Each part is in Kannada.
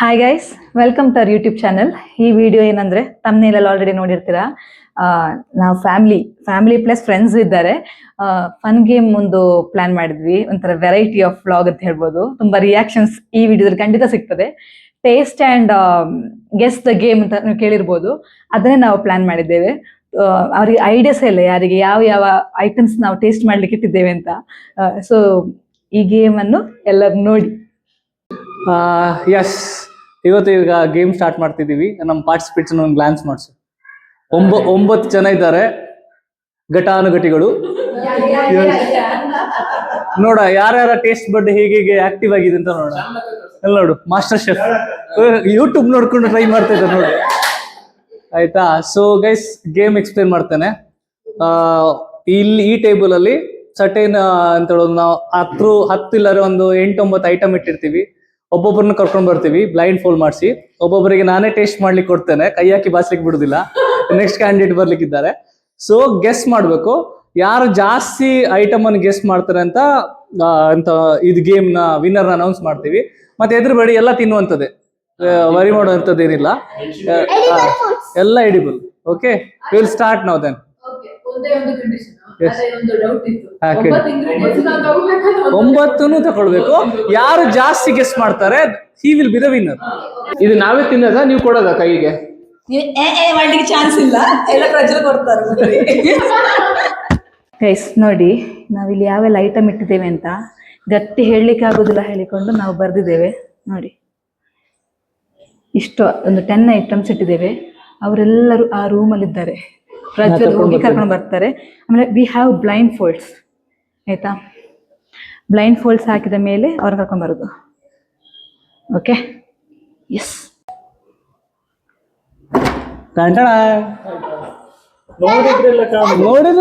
Hi guys, welcome to our YouTube channel. ಈ ವಿಡಿಯೋ ಏನಂದ್ರೆ ತಮ್ಮನೇಲೆಲ್ಲ ಆಲ್ರೆಡಿ ನೋಡಿರ್ತೀರಾ. ನಾವು ಫ್ಯಾಮಿಲಿ ಪ್ಲಸ್ ಫ್ರೆಂಡ್ಸ್ ಇದ್ದಾರೆ. ಫನ್ ಗೇಮ್ ಒಂದು ಪ್ಲಾನ್ ಮಾಡಿದ್ವಿ, ಒಂಥರ ವೆರೈಟಿ ಆಫ್ ವ್ಲಾಗ್ ಅಂತ ಹೇಳ್ಬೋದು. ತುಂಬಾ ರಿಯಾಕ್ಷನ್ಸ್ ಈ ವಿಡಿಯೋದಲ್ಲಿ ಖಂಡಿತ ಸಿಗ್ತದೆ. Taste and guess the game ಅಂತ ನೀವು ಕೇಳಿರ್ಬೋದು, ಅದನ್ನೇ ನಾವು ಪ್ಲಾನ್ ಮಾಡಿದ್ದೇವೆ. ಅವ್ರಿಗೆ ಐಡಿಯಾಸ್ ಇಲ್ಲ ಯಾರಿಗೆ ಯಾವ ಯಾವ ಐಟಮ್ಸ್ ನಾವು ಟೇಸ್ಟ್ ಮಾಡ್ಲಿಕ್ಕೆ ಇಟ್ಟಿದ್ದೇವೆ ಅಂತ. ಸೊ ಈ ಗೇಮ್ ಅನ್ನು ಎಲ್ಲರೂ ನೋಡಿ. ಎಸ್, ಇವತ್ತು ಈಗ ಗೇಮ್ ಸ್ಟಾರ್ಟ್ ಮಾಡ್ತಿದ್ದೀವಿ. ನಮ್ಮ ಪಾರ್ಟಿಸಿಪೇಟ್ಸ್ ಒಂದು ಗ್ಲಾನ್ಸ್ ಮಾಡಿಸು. 9 ಜನ ಇದ್ದಾರೆ, ಘಟಾನುಘಟಿಗಳು. ನೋಡ ಯಾರ್ಯಾರ ಟೇಸ್ಟ್ ಬಡ್ ಹೇಗೆ ಆಕ್ಟಿವ್ ಆಗಿದೆ ಅಂತ ನೋಡ. ಎಲ್ಲ ನೋಡು, ಮಾಸ್ಟರ್ ಶೆಫ್ ಯೂಟ್ಯೂಬ್ ನೋಡ್ಕೊಂಡು ಟ್ರೈ ಮಾಡ್ತಾ ಇದ್ದಾರೆ ನೋಡಿ. ಆಯ್ತಾ? ಸೊ ಗೈಸ್, ಗೇಮ್ ಎಕ್ಸ್ಪ್ಲೇನ್ ಮಾಡ್ತೇನೆ. ಇಲ್ಲಿ ಈ ಟೇಬಲ್ ಅಲ್ಲಿ ಸರ್ಟೇನ್ ಅಂತ ಹೇಳೋದು, ನಾವು 10 ಇಲ್ಲರೆ ಒಂದು 8-9 ಐಟಮ್ ಇಟ್ಟಿರ್ತೀವಿ. ಒಬ್ಬೊಬ್ಬರನ್ನ ಕರ್ಕೊಂಡ್ ಬರ್ತೀವಿ ಬ್ಲೈಂಡ್ ಫೋಲ್ಡ್ ಮಾಡಿಸಿ. ಒಬ್ಬೊಬ್ಬರಿಗೆ ನಾನೇ ಟೇಸ್ಟ್ ಮಾಡ್ಲಿಕ್ಕೆ ಕೊಡ್ತೇನೆ, ಕೈ ಹಾಕಿ ಬಾಸ್ಲಿಕ್ಕೆ ಬಿಡುದಿಲ್ಲ. ನೆಕ್ಸ್ಟ್ ಕ್ಯಾಂಡಿಡೇಟ್ ಬರ್ಲಿಕ್ಕಿದ್ದಾರೆ. ಸೊ ಗೆಸ್ ಮಾಡ್ಬೇಕು ಯಾರು ಜಾಸ್ತಿ ಐಟಮ್ ಅನ್ನು ಗೆಸ್ ಮಾಡ್ತಾರೆ ಅಂತ ಇದು ಗೇಮ್ ನ ವಿನ್ನರ್ ಅನೌನ್ಸ್ ಮಾಡ್ತೀವಿ. ಮತ್ತೆ ಎದುರುಬೇಡಿ, ಎಲ್ಲ ತಿನ್ನುವಂಥದ್ದೇ, ವರಿ ಮಾಡುವಂಥದ್ದು ಏನಿಲ್ಲ, ಎಲ್ಲ edible. Okay, will start now then. ಒಂಬತ್ತನ್ನು ತಗೊಳ್ಬೇಕು. ಯಾರು ಜಾಸ್ತಿ ಗೆಸ್ ಮಾಡ್ತಾರೆ he will be the winner. ಇದು ನಾವೇ ತಿನ್ನದ, ನೀವು ಕೊಡೋದ ಕೈಗೆ? ಮಾಡ್ಲಿಕ್ಕೆ ಚಾನ್ಸ್ ಇಲ್ಲ, ಎಲ್ಲ ಪ್ರಜರು ಕೊಡ್ತಾರೆ. ಗೈಸ್ ನೋಡಿ, ನಾವಿಲ್ಲಿ ಯಾವೆಲ್ಲ ಐಟಮ್ ಇಟ್ಟಿದ್ದೇವೆ ಅಂತ ಗಟ್ಟಿ ಹೇಳಲಿಕ್ಕೆ ಆಗೋದಿಲ್ಲ ಹೇಳಿಕೊಂಡು ನಾವು ಬರ್ದಿದ್ದೇವೆ ನೋಡಿ. ಇಷ್ಟು ಒಂದು 10 ಐಟಮ್ಸ್ ಇಟ್ಟಿದ್ದೇವೆ. ಅವರೆಲ್ಲರೂ ಆ ರೂಮಲ್ಲಿ ಇದ್ದಾರೆ, ಪ್ರಜ್ವಲ್ ಹೋಗಿ ಕರ್ಕೊಂಡು ಬರ್ತಾರೆ. ಆಮೇಲೆ ವಿ ಹ್ಯಾವ್ ಬ್ಲೈಂಡ್ ಫೋಲ್ಡ್ಸ್, ಆಯ್ತಾ? ಬ್ಲೈಂಡ್ ಫೋಲ್ಡ್ಸ್ ಹಾಕಿದ ಮೇಲೆ ಅವ್ರು ಕರ್ಕೊಂಡು ಬರೋದು. Okay, yes.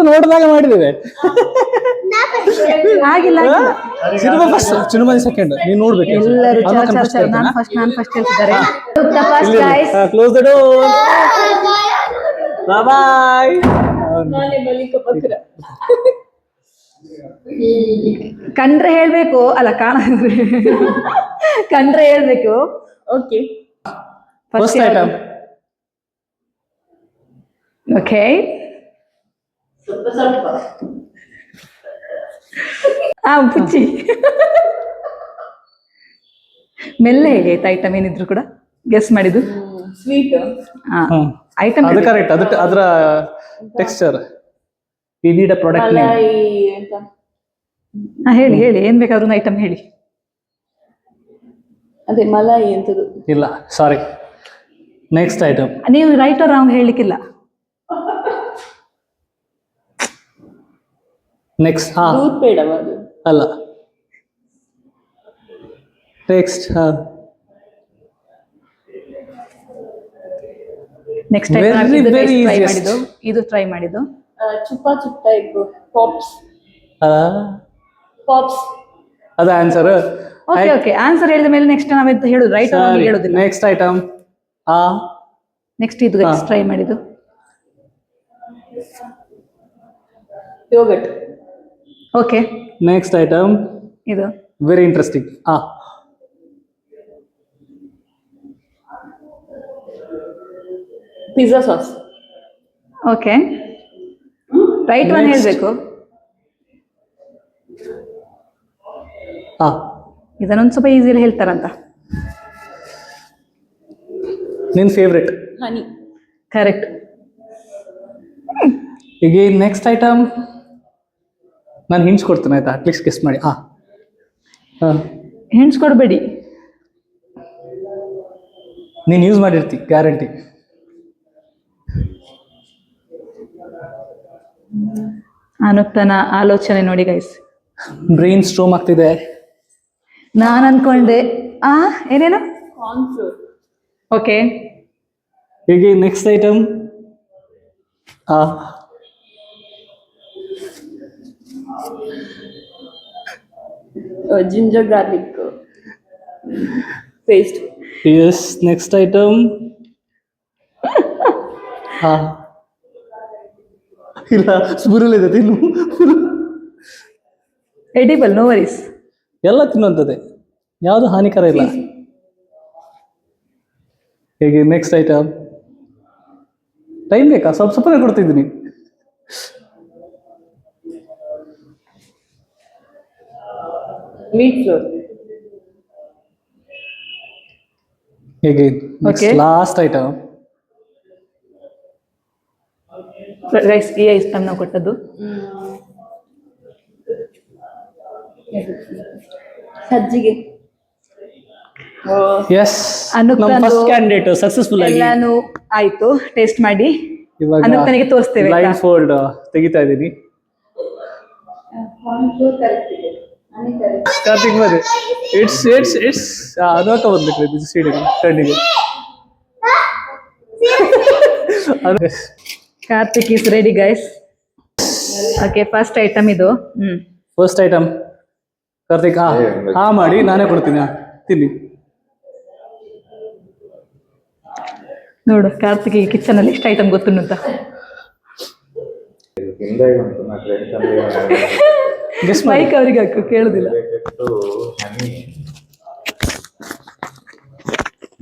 ನೋಡಿದಾಗ ಮಾಡಿದ್ದೇವೆ. ಆಗಿಲ್ಲ ಸೆಕೆಂಡ್ ನೀನು ನೋಡ್ಬೇಕು. ಎಲ್ಲರೂ ನಾನು ಫಸ್ಟ್ ಹೇಳ್ತಿದ್ದಾರೆ. Close the door. ಬಾಯ್. ಕಂಡ್ರೆ ಹೇಳ್ಬೇಕು, ಅಲ್ಲ ಕಂಡ್ರೆ ಹೇಳ್ಬೇಕು. Okay, first item. ಓಕೆ, ಪುಚ್ಚಿ ಮೆಲ್ಲ ಹೇಗೆ ಆಯ್ತು ಐಟಮ್ ಏನಿದ್ರು ಕೂಡ ಗೆಸ್ ಮಾಡಿದ್ದು. ಸ್ವೀಟ್ ಐಟಮ್ ಅದು ಕರೆಕ್ಟ್, ಅದರ texture. We need a product name. ಹೇಳಿ ಏನ್ ಬೇಕಾದ್ರೂ ಐಟಮ್ ಹೇಳಿ. ಅದೇ ಮಲಾಯಿ ಅಂತದ್ದು. ಇಲ್ಲ, ಸಾರಿ. Next item. ನೀವು ರೈಟ್ ಆರ್ ರಾಂಗ್ ಹೇಳಲಿಕ್ಕಿಲ್ಲ. ನೆಕ್ಸ್ಟ್. ದೂದ್ ಪೇಡವಾ ಅದು? ಅಲ್ಲ. ನೆಕ್ಸ್ಟ್. ನೆಕ್ಸ್ಟ್ ಟೈಮ್ ಇದು ಟ್ರೈ ಮಾಡಿದ್ದು ಚುಪ್ಪಾ ಚುಪ್ ಟೈಪ್ ಪಾಪ್ಸ್. ಅದ ಆನ್ಸರ್. ಓಕೆ ಆನ್ಸರ್ ಹೇಳಿದ ಮೇಲೆ ನೆಕ್ಸ್ಟ್ ನಾವೆಂತ ಹೇಳುದು, ರೈಟ್ ಆರ್ ಹೇಳುದಿಲ್ಲ. Next item. ನೆಕ್ಸ್ಟ್ ಇದು ಟ್ರೈ ಮಾಡಿದ್ದು ಯೋಗಟ್. Okay, next item. ಇದು very interesting. Pizza sauce. Okay, right one ಹೇಳ್ಬೇಕು. ಇದನ್ನೊಂದು ಸ್ವಲ್ಪ ಈಸಿಲಿ ಹೇಳ್ತಾರಂತ. ನಿನ್ ಫೇವ್ರೆಟ್. ಹನಿ. ಕರೆಕ್ಟ್. ಈಗ ನೆಕ್ಸ್ಟ್ ಐಟಮ್ ನಾನು ಹಿಂಟ್ಸ್ ಕೊಡ್ತೇನೆ, ಆಯ್ತಾ? ಅಟ್ಲೀಸ್ಟ್ ಗೆಸ್ ಮಾಡಿ. ಹಿಂಟ್ಸ್ ಕೊಡಬೇಡಿ, ನೀನು ಯೂಸ್ ಮಾಡಿರ್ತಿ ಗ್ಯಾರಂಟಿ. ಅನುಕ್ತನ ಆಲೋಚನೆ ನೋಡಿ ಗೈಸ್, ಬ್ರೈನ್ ಸ್ಟ್ರೋಮ್ ಆಗ್ತಿದೆ. ನಾನು ಅನ್ಕೊಂಡೆ ಏನೇನು. ಕಾರ್ನ್ಫ್ಲೋರ್. ಓಕೆ, ಈಗ next item. Ginger garlic paste. Yes, next item. ಇಲ್ಲ, ಸ್ಪೂರಲ್ಲಿದೆ, ತಿನ್ನು. Edible, no worries. ಎಲ್ಲ ತಿನ್ನುವಂಥದ್ದೇ, ಯಾವುದು ಹಾನಿಕರ ಇಲ್ಲ. ಹೇಗೆ ನೆಕ್ಸ್ಟ್ ಐಟಮ್ ಟೈಮ್ ಬೇಕಾ? ಸ್ವಲ್ಪ ಸ್ವಲ್ಪನೇ ಕೊಡ್ತಿದ್ದೀನಿ. Meat flour. ಹೇಗೆ Okay. ಲಾಸ್ಟ್ ಐಟಮ್ ರೈಸ್ ಈ ಐಸ್ ನಾವು ಕೊಟ್ಟದ್ದು. ಸಜ್ಜಿಗೆ. ಎಸ್ ಅನುಕ್ ನಮ್ಮ ತಂದು ಫಸ್ಟ್ ಕ್ಯಾಂಡಿಡೇಟ್ ಸಕ್ಸಸ್ಫುಲ್ ಆಗಿ ಎಲ್ಲಾನು ಆಯ್ತು, ಟೇಸ್ಟ್ ಮಾಡಿ ಇವಾಗ ಅನುಕ್ತನಿಗೆ ತೋರಿಸ್ತೇವೆ. ಬ್ಲೈಂಡ್ ಫೋಲ್ಡ್ ತೆಗಿತಾ ಇದ್ದೀನಿ. ಕಾರ್ತಿಕ್ ಬರ್ರಿ. ಇಟ್ಸ್ ಅನುಕ ಬಂದ್ಬಿಟ್ರಿ ಇದು ಸೀಡಿಗೆ ಕಣ್ಣಿಗೆ. Karthik is ready guys. Okay, first item ಇದು. ಫಸ್ಟ್ ಐಟಮ್ ಕಾರ್ತಿಕ್ ಹಾ ಮಾಡಿ ನಾನೇ ಕೊಡ್ತೀನಿ, ತಿನ್ನಿ. ನೋಡು ಕಾರ್ತಿಕ್ ಕಿಚನ್ ಅಲ್ಲಿ ಎಷ್ಟು ಐಟಮ್ ಗೊತ್ತುಂಟು ಅಂತ. ಗೆಸ್ ಮಾಡಿ. ಮೈಕ್ ಅವ್ರಿಗೆ ಹಾಕು, ಕೇಳುದಿಲ್ಲ.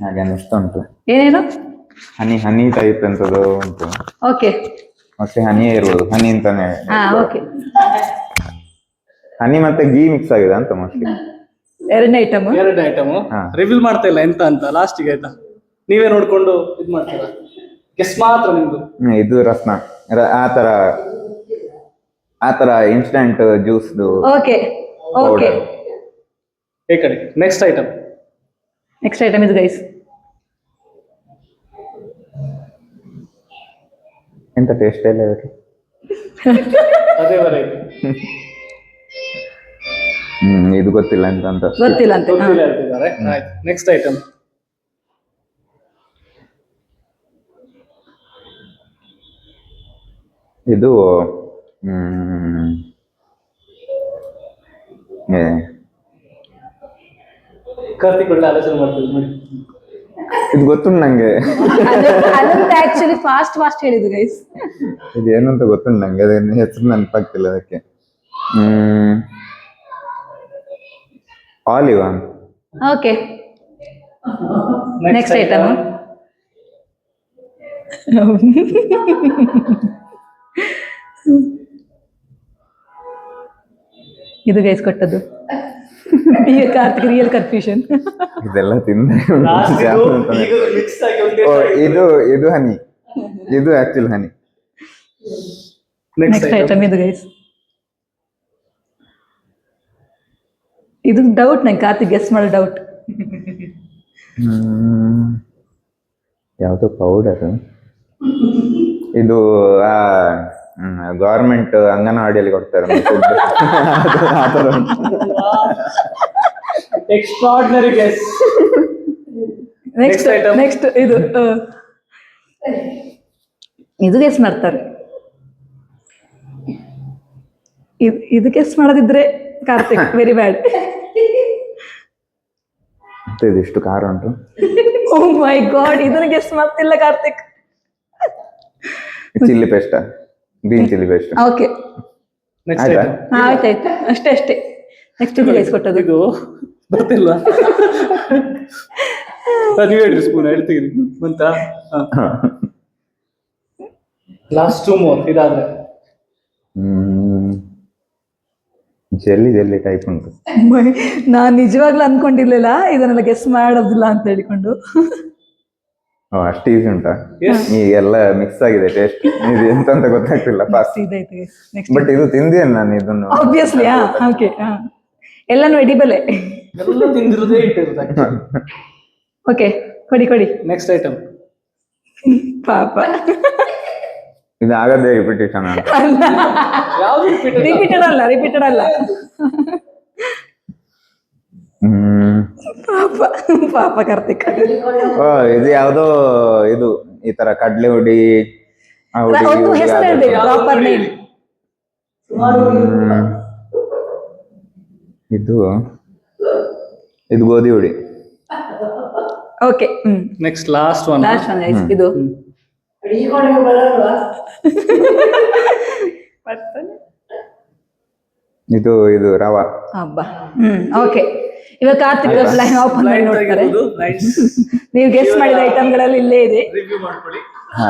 ಹಾಗೆ ಅನಿಸ್ತಾ ಉಂಟು. ಏನೇನು? ಹನಿ ಟೈಪ್ ಎಂತದ್ದು ಉಂಟು. ಓಕೆ, ಮತ್ತೆ ಹನಿಯೇ ಇರ್ಬೋದು, ಹನಿ ಅಂತಾನೆ. ಹಾ ಓಕೆ. ಹನಿ ಮತ್ತೆ ಗೀ ಮಿಕ್ಸ್ ಆಗಿದೆ ಅಂತ ಮೋಸ್ಟ್ಲಿ. ಎರಡನೇ ಐಟಮ್. ಎರಡು ಐಟಮ್ ಹಾ. ರಿವೀಲ್ ಮಾಡ್ತಾ ಇಲ್ಲ ಎಂತ ಅಂತ ಲಾಸ್ಟಿಗೆ, ಆಯ್ತಾ? ನೀವೇ ನೋಡ್ಕೊಂಡು ಇದು ಮಾಡ್ತೀರಾ, ಗೆಸ್ ಮಾತ್ರ ನಿಮ್ದು. ಇದು ರಸ್ನ ಆತರ ಇನ್ಸ್ಟಂಟ್ ಜ್ಯೂಸ್ ಓಕೆ ಓಕೆ. ಈ ಕಡೆ ನೆಕ್ಸ್ಟ್ ಐಟಮ್. ನೆಕ್ಸ್ಟ್ ಐಟಮ್ ಇದು ಗೈಸ್. ಎಂತ ಟೇಸ್ಟ್ ಎಲ್ಲ ಇದಕ್ಕೆ? ಅದೇ ವೆರೈಟಿ. ಇದು ಗೊತ್ತಿಲ್ಲ ಅಂತ ಗೊತ್ತಿಲ್ಲ ಅಂತ. ಗೊತ್ತಿಲ್ಲ ಹೇಳ್ತಿದ್ದಾರೆ. ಆಯ್ತು, ನೆಕ್ಸ್ಟ್ ಐಟಮ್. ಇದು ಕಾರ್ತಿಕ್ ಒಳ್ಳೆ ಆಲೋಚನೆ ಮಾಡ್ತಿದ್ರು ನೋಡಿ. ಇದು ಗೊತ್ತುಂಟು ನಂಗೆ. ಆಕ್ಚುಲಿ ಫಾಸ್ಟ್ ಹೇಳಿದ್ದು ಗೈಸ್. ಇದು ಏನು ಅಂತ ಗೊತ್ತುಂಟು ನಂಗೆ, ಅದೇನು ಹೆಸರು ನೆನಪಾಗ್ತಿಲ್ಲ ಅದಕ್ಕೆ. ಆಲಿವ್. Okay, next item. ಇದು ಗೈಸ್ ಕೊಟ್ಟದ್ದು. ಈಗ ಕಾರ್ತಿಕ್ ರಿಯಲ್ ಕನ್ಫ್ಯೂಷನ್. ಇದೆಲ್ಲ ತಿಂದೆ. ಇದು ಹನಿ, ಇದು ಆಕ್ಚುಲ್ ಹನಿ. ನೆಕ್ಸ್ಟ್ ಐಟಮ್ ಇದು ಗೈಸ್. ಇದು ಡೌಟ್ ನಂಗೆ, ಕಾರ್ತಿಕ್ ಗೆಸ್ ಮಾಡೋ ಡೌಟ್. ಯಾವುದು ಪೌಡರ್? ಇದು ಗವರ್ಮೆಂಟ್ ಅಂಗನವಾಡಿಯಲ್ಲಿ ಕೊಡ್ತಾರೆ. Extraordinary guess. Next item. Next ಇದು ಇದು ಗೆಸ್ ಮಾಡ್ತಾರೆ. ಇದು ಗೆಸ್ ಮಾಡದಿದ್ರೆ ಕಾರ್ತಿಕ್ ವೆರಿ ಬ್ಯಾಡ್. ಇದಿಷ್ಟು ಖಾರ ಉಂಟು. ಓ ಮೈ ಗಾಡ್, ಇದನ್ನ ಗೆಸ್ ಮಾಡ್ತಿಲ್ಲ Karthik. Chilli paste, green chilli paste. Okay, next ಆಯ್ತಾ? ಐಟಮ್. ಆಯ್ತಾಯ್ತು, ಅಷ್ಟೇ. ನೆಕ್ಸ್ಟ್ ಗೆಸ್ ಕೊಟ್ಟದ್ದು. ಇದು ಬರ್ತಿಲ್ವಾ? ನೀವು ಹೇಳ್ರಿ, ಸ್ಪೂನ್ ಹೇಳ್ತೀರಿ ಅಂತ. Last 2 more ಇದಾದ್ರೆ. ಜೆಲ್ಲಿ ಟೈಪ್ ಉಂಟು. ನಾನ್ ನಿಜವಾಗ್ಲೂ ಅನ್ಕೊಂಡಿರ್ಲಿಲ್ಲ ಇದನ್ನೆಲ್ಲ ಗೆಸ್ ಮಾಡೋದಿಲ್ಲ ಅಂತ ಹೇಳಿಕೊಂಡು. ಅಷ್ಟು ಈಸಿ ಉಂಟಾ? Yes. ಈಗೆಲ್ಲ ಮಿಕ್ಸ್ ಆಗಿದೆ ಟೇಸ್ಟ್. ಇದು ಎಂತ ಅಂತ ಗೊತ್ತಾಗ್ತಿಲ್ಲ ಫಾಸ್ಟ್. ಇದಾಯ್ತು ನೆಕ್ಸ್ಟ್. ಬಟ್ ಇದು ತಿಂದಿದ್ದೇನೆ ನಾನು ಇದನ್ನು. ಆಬ್ವಿಯಸ್ಲಿ. ಓಕೆ, ಎಲ್ಲಾನು ಎಡಿಬಲೆ. ಎಲ್ಲ ತಿಂದಿರೋದೇ ಇಟ್ಟಿರೋದು. ಓಕೆ, ಕೊಡಿ. Next item. ಪಾಪ. ಇದು ಆಗದೆ ರಿಪಿಟೇಷನ್ ಅಂತ. ಯಾವ್ದು ರಿಪೀಟೆಡ್ ಅಲ್ಲ. ಪಾಪ ಕಾರ್ತಿಕ್. ಇದು ಯಾವ್ದೋ ಇದು ಈ ತರ ಕಡ್ಲೆ ಹುಡಿ ಒಂದು ಹೆಸರು ಹೇಳ್ಬೇಕು, ಪ್ರಾಪರ್ ನೇಮ್. ಇದು ಗೋಧಿ ಹುಡಿ. Okay, next last one. Last one guys. ಇದು ಇದು ರವಾ. ಹಬ್ಬ. ಓಕೆ, ಇವಾಗ ಕಾರ್ತಿಕ್ ಲೈನ್ ಓಪನ್ ಮಾಡಿ ನೋಡ್ತಾರೆ. ನೀವು ಗೆಸ್ ಮಾಡಿದ ಐಟಮ್ಗಳಲ್ಲಿ ಇಲ್ಲೇ ಇದೆ. ರಿವ್ಯೂ ಮಾಡ್ಕೊಳ್ಳಿ. ಹಾ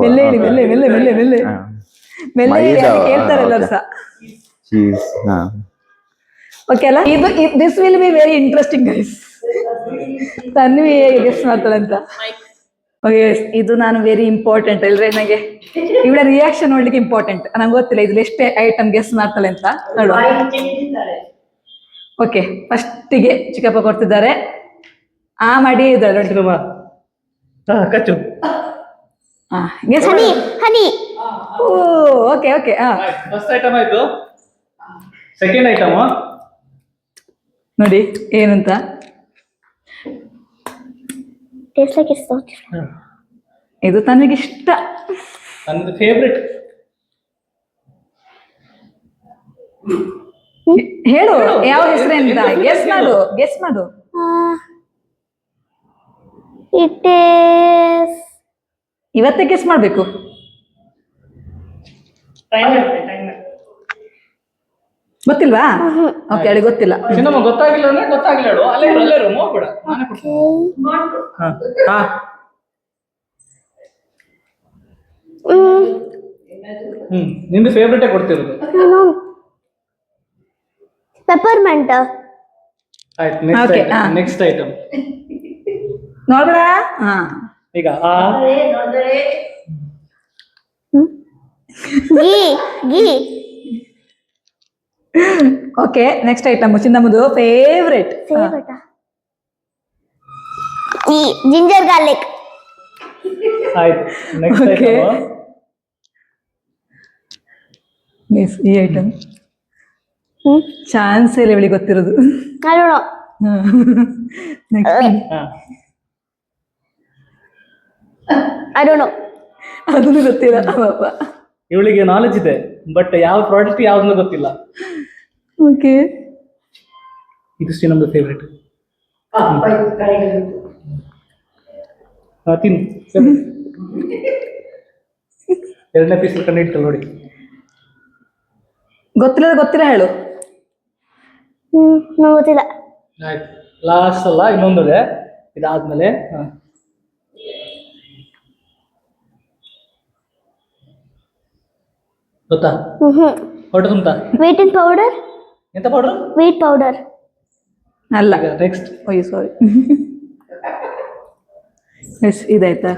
ಮೆಲ್ಲೆ ಹೇಳಿ, ಮೆಲ್ಲೆ ಮೆಲ್ಲೆ ಮೆಲ್ಲೆ ಮೆಲ್ಲೆ ಮೆಲ್ಲೆ ಹೇಳಿ, ಮೈದಾ, ಅದು ಕೇಳ್ತಾರೆ ಎಲ್ಲರೂ ಸಹ. ಚೀಸ್. ಹಾ ಓಕೆ ಅಲ್ಲ, ಇದು this will be very interesting guys. Tanvi guess ಮಾಡ್ತಾಳೆ ಅಂತ. ಓಕೆ, ಇದು ನಾನು ವೆರಿ ಇಂಪಾರ್ಟೆಂಟ್ ಅಲ್ರಿ ನನಗೆ. ಇವಳ ರಿಯಾಕ್ಷನ್ ನೋಡ್ಲಿಕ್ಕೆ ಇಂಪಾರ್ಟೆಂಟ್. ನಂಗೆ ಗೊತ್ತಿಲ್ಲ ಇದ್ರಲ್ಲಿ ಎಷ್ಟೇ ಐಟಮ್ ಗೆಸ್ ಮಾಡ್ತಾಳೆ ಅಂತ ನೋಡುವ. ಓಕೆ, ಫಸ್ಟಿಗೆ ಚಿಕ್ಕಪ್ಪ ಕೊಡ್ತಿದ್ದಾರೆ. ಆ ಮಾಡಿ ಇದ್ದಾಳೆ. ಕಚ್ಚು. ಗೆಸ್ ಹನಿ ಹನಿ ಓಕೆ ಓಕೆ. ಫಸ್ಟ್ ಐಟಮ್ ಆಯ್ತು. ಸೆಕೆಂಡ್ ಐಟಮ್ ನೋಡಿ ಏನಂತ. ಟೇಸ್ಟ್ ಲೈಕ್ ಇಟ್ಸ್ ಇದು ತನಗೆ ಇಷ್ಟ. ನನ್ನ ಫೇವ್ರೆಟ್. ಹೇಳು ಯಾವ ಹೆಸರಿಂದ. ಗೆಸ್ ಮಾಡು, ಗೆಸ್ ಮಾಡು. ಇಟ್ ಈಸ್ ಇವತ್ತೇ ಗೆಸ್ ಮಾಡ್ಬೇಕು. ಗೊತ್ತಿಲ್ವಾ? ಓಕೆ, ಅವಳಿಗೆ ಗೊತ್ತಿಲ್ಲ. ಚಿನ್ನಮ್ಮ ಗೊತ್ತಾಗಿಲ್ಲ ಅಂದ್ರೆ ಗೊತ್ತಾಗಿಲ್ಲ ಹೇಳು. ಅಲ್ಲೇ ಇರು, ಅಲ್ಲೇ ಇರು, ಹೋಗ್ಬೇಡ. ನಾನೇ ಕೊಡ್ತೀನಿ. ಹಾ ನಿಂದು ಫೇವ್ರೇಟೇ ಕೊಡ್ತಿರೋದು. ಪೆಪ್ಪರ್ಮೆಂಟ್. ಆಯ್ತು, Okay, ನೆಕ್ಸ್ಟ್ ಐಟಮ್. ನೋಡ್ಬೇಡ. ಹಾ, ಈಗ ಗೀ ಗೀ ಓಕೆ, ನೆಕ್ಸ್ಟ್ ಐಟಮ್ ಚಿನ್ನಮ್ಮದು ಫೇವ್ರೇಟ್. ಫೇವರೇಟ್ ಈ ಜಿಂಜರ್ ಗಾರ್ಲಿಕ್. ಆಯ್ತು, ನೆಕ್ಸ್ಟ್ Okay. ಐಟಮ್. ಈ ಐಟಮ್ ಚಾನ್ಸ್ ಇಲ್ಲ ಇವಳಿಗೆ ಗೊತ್ತಿರೋದು. I don't know. Next I don't know. ಅದನ್ನು ಗೊತ್ತಿಲ್ಲ ಪಾಪ. ಇವಳಿಗೆ ನಾಲೆಜ್ ಇದೆ, ಬಟ್ ಯಾವ ಪ್ರಾಡಕ್ಟ್ ಯಾವ್ದು ಗೊತ್ತಿಲ್ಲ. ಓಕೆ, ಇದು ನಮ್ದು ಫೇವ್ರೇಟ್. ತಿನ್ನು. ಎರಡನೇ ಪೀಸ್ ಕಂಡು ಇಟ್ಟು ನೋಡಿ. ಗೊತ್ತಿಲ್ಲ ಹೇಳು. ನಂಗೆ ಗೊತ್ತಿಲ್ಲ. ಆಯ್ತು, ಲಾಸ್ಟ್ ಅಲ್ಲ, ಇನ್ನೊಂದಿದೆ. ಇದಾದ್ಮೇಲೆ ಗೊತ್ತಾ? ಹೊಟ್ಟೆ ತುಂಬಾ ವೀಟ್ ಇನ್ ಪೌಡರ್. ಎಂತ ಪೌಡರ್? ವೀಟ್ ಪೌಡರ್ ಅಲ್ಲ. ನೆಕ್ಸ್ಟ್ ಅಯ್ಯೋ ಸಾರಿ. ಎಸ್, ಇದಾಯ್ತಾ?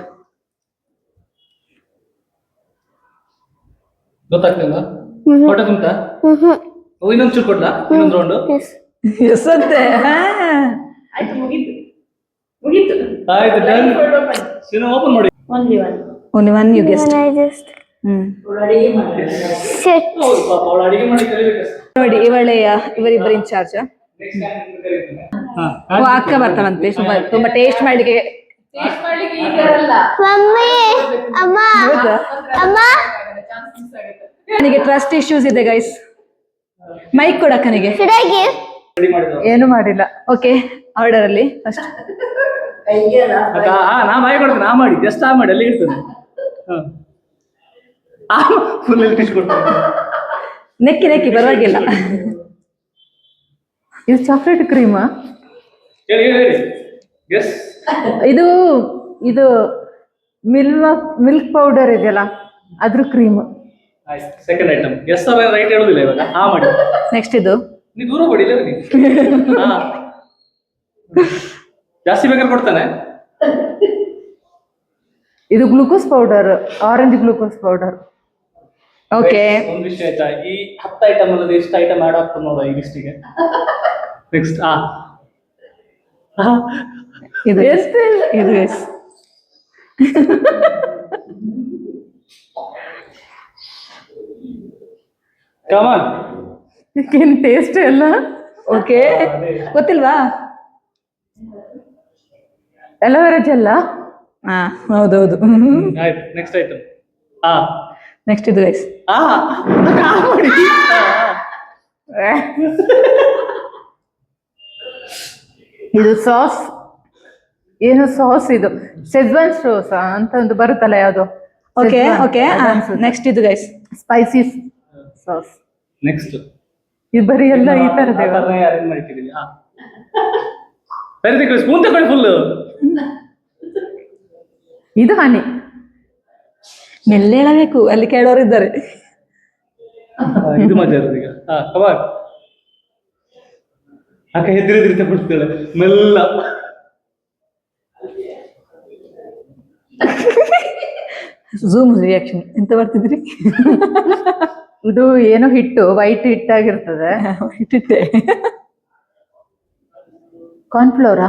ಗೊತ್ತಾಗ್ತಿಲ್ಲ. ಹೊಟ್ಟೆ ತುಂಬಾ ಇನ್ನೊಂದು ಚೂರು ಕೊಡ್ಲಾ? ಇನ್ನೊಂದು ರೌಂಡು. ಎಸ್ ಎಸ್ ಅಂತೆ. ಆಯ್ತು, ಮುಗೀತು. ಆಯ್ತು, ಡನ್. ಓಪನ್ ಮಾಡಿ. Only one you guessed. I just ಅಡಿಗೆ ಮಾಡಿ. shit. ಹೌದು, ಪಾಪ ಅವಳು ಅಡಿಗೆ ಮಾಡಿ ಕಲಿಬೇಕು. ನೋಡಿ ಇವರಿಬ್ಬರು ಇನ್ಚಾರ್ಜ್. ಅಕ್ಕ ಬರ್ತಾಳಂತೆ ತುಂಬಾ ಟೇಸ್ಟ್ ಮಾಡ್ಲಿಕ್ಕೆ. ಮಮ್ಮಿ ಅಮ್ಮ ಹೌದಾ? ಅಮ್ಮ ನನಗೆ ಟ್ರಸ್ಟ್ ಇಶ್ಯೂಸ್ ಇದೆ ಗೈಸ್. ಮೈಕ್ ಕೊಡಕ್ಕನಿಗೆ should I give? ರೆಡಿ ಮಾಡಿದ್ರು. ಏನು ಮಾಡಿಲ್ಲ. ಓಕೆ, ಆರ್ಡರ್ ಅಲ್ಲಿ ಫಸ್ಟ್ ನಾ ಬಾಯಿ ಕೊಡ್ತೀನಿ. ಆ ಮಾಡಿ, ಜಸ್ಟ್ ಆ ಮಾಡಿ, ಅಲ್ಲಿ ಇರ್ತದೆ. ಫುಲ್ ಅಲ್ಲಿ ಟೆಸ್ಟ್ ಕೊಡ್ತೀನಿ. ನೆಕ್ಕಿ ಪರವಾಗಿಲ್ಲ. ಇದು ಚಾಕ್ಲೇಟ್ ಕ್ರೀಮಾ? ಹೇಳಿ. ಗೆಸ್. ಇದು ಮಿಲ್ಕ್ ಪೌಡರ್ ಇದೆಯಲ್ಲ, ಅದ್ರ ಕ್ರೀಮ್. ಆಯ್ತು, ಸೆಕೆಂಡ್ ಐಟಮ್. ಗೆಸ್ ರೈಟ್ ಹೇಳುದಿಲ್ಲ ಇವಾಗ. ಆ ಮಾಡಿ. ನೆಕ್ಸ್ಟ್ ಇದು ನೀ ದೂರ ಕೊಡಿಲ್ಲ ನೀ. ಜಾಸ್ತಿ ಬೇಕಾದ್ರೆ ಕೊಡ್ತಾನೆ. ಇದು glucose powder, orange glucose powder. Okay, ಒಂದು ವಿಷಯ ಆಯ್ತಾ, ಈ 10 ಐಟಮ್ ಅಲ್ಲದೆ ಎಷ್ಟು ಐಟಮ್ ಆಡ್ ಆಗ್ತದೆ ನೋಡ ಈ ಲಿಸ್ಟಿಗೆ. ನೆಕ್ಸ್ಟ್ ಇದು ಇದು ಎಸ್. ಕಮಾನ್. ಏನು ಟೇಸ್ಟ್ ಎಲ್ಲ ಓಕೆ. ಗೊತ್ತಿಲ್ವಾ? ಎಲೋವೆರಾ ಜೆಲ್ಲ. ಹಾ, ಹೌದೌದು. ಆಯ್ತು, ನೆಕ್ಸ್ಟ್ ಐಟಮ್. ನೆಕ್ಸ್ಟ್ ಇದು ಗೈಸ್. ಇದು ಸಾಸ್. ಏನು ಸಾಸ್ ಇದು? ಶೆಜ್ವಾನ್ ಸಾಸ್ ಅಂತ ಒಂದು ಬರುತ್ತಲ್ಲ ಯಾವುದು? ಓಕೆ. ನೆಕ್ಸ್ಟ್ ಇದು ಗೈಸ್, ಸ್ಪೈಸಿ ಸಾಸ್. ನೆಕ್ಸ್ಟ್ ಇದು ಬರೀ ಎಲ್ಲ ಈ ತರದೇ ಅರೇಂಜ್ ಮಾಡಿಟ್ಟಿದ್ದೀನಿ. ಸರಿ ತೆಗೊಳ್ಳಿ, ಸ್ಪೂನ್ ತಗೊಳ್ಳಿ ಫುಲ್. ಇದು ಹನಿ ಮೆಲ್ಲ ಹೇಳಬೇಕು, ಅಲ್ಲಿ ಕೇಳೋರು ಇದ್ದಾರೆ. ಇದು ಮಜಾ ಇರೋದು ಈಗ. ಕಬಾರ್ ಅಕ್ಕ ಹೆದ್ರಿದ್ರಿ ತಗೊಳ್ತಾಳೆ ಮೆಲ್ಲ. ಝೂಮ್ ರಿಯಾಕ್ಷನ್ ಎಂತ ಬರ್ತಿದ್ರಿ? ಇದು ಏನೋ ಹಿಟ್ಟು, ವೈಟ್ ಹಿಟ್ಟಾಗಿರ್ತದೆ. ಇಟ್ಟಿಟ್ಟೆ. ಕಾರ್ನ್ಫ್ಲೋರಾ?